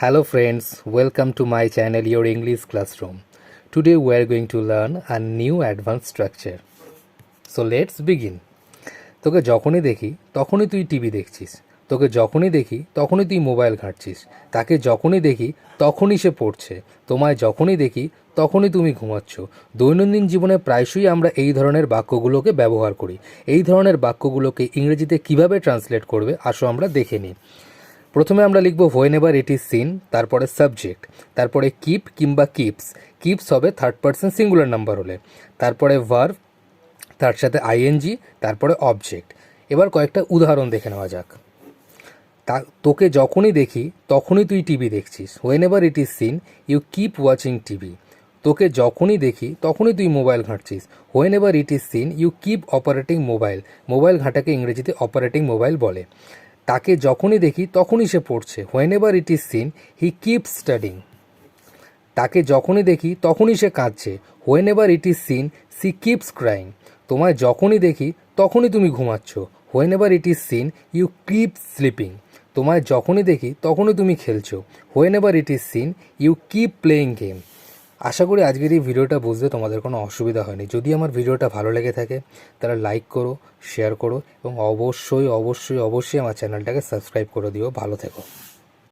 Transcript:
Hello friends, welcome to my channel Your English Classroom. Today we are going to learn a new advanced structure. So let's begin. তোকে যখনই দেখি তখনই তুই TV দেখছিস, তোকে যখনই দেখি তখনই তুই মোবাইল ঘাঁটছিস, তাকে যখনই দেখি তখনই সে পড়ছে, তোমায় যখনই দেখি তখনই তুমি ঘুমাচ্ছ। দৈনন্দিন জীবনে প্রায়শই আমরা এই ধরনের বাক্যগুলোকে ব্যবহার করি। এই ধরনের বাক্যগুলোকে ইংরেজিতে কিভাবে ট্রান্সলেট করবে আসো আমরা দেখে নিই। প্রথমে আমরা লিখব when ever it is scene, তারপরে সাবজেক্ট, তারপরে কিপ কিংবা কিপস, কিপস হবে থার্ড পারসন সিঙ্গুলার নাম্বার হলে, তারপরে ভার্ব, তার সাথে আইএনজি, তারপরে অবজেক্ট। এবার কয়েকটা উদাহরণ দেখে নেওয়া যাক। তোকে যখনই দেখি তখনই তুই টিভি দেখছিস, whenever it is seen you keep watching TV. তোকে যখনই দেখি তখনই তুই মোবাইল ঘাঁটছিস, whenever it is seen you keep operating mobile. Mobile ঘাঁটাকে ইংরেজিতে অপারেটিং মোবাইল বলে। তাকে যখনই দেখি তখনই সে পড়ছে, whenever it is seen he keeps studying. তাকে যখনই দেখি তখনই সে কাঁদছে, whenever it is seen she keeps crying. তোমায় যখনই দেখি তখনই তুমি ঘুমাচ্ছ, whenever it is seen you keep sleeping. তোমায় যখনই দেখি তখনই তুমি খেলছো, whenever it is seen you keep playing game. আশা করি আজকের এই ভিডিওটা বুঝতে তোমাদের কোনো অসুবিধা হয়নি। যদি আমার ভিডিওটা ভালো লেগে থাকে তাহলে লাইক করো, শেয়ার করো এবং অবশ্যই অবশ্যই অবশ্যই আমার চ্যানেলটাকে সাবস্ক্রাইব করে দিও। ভালো থেকো।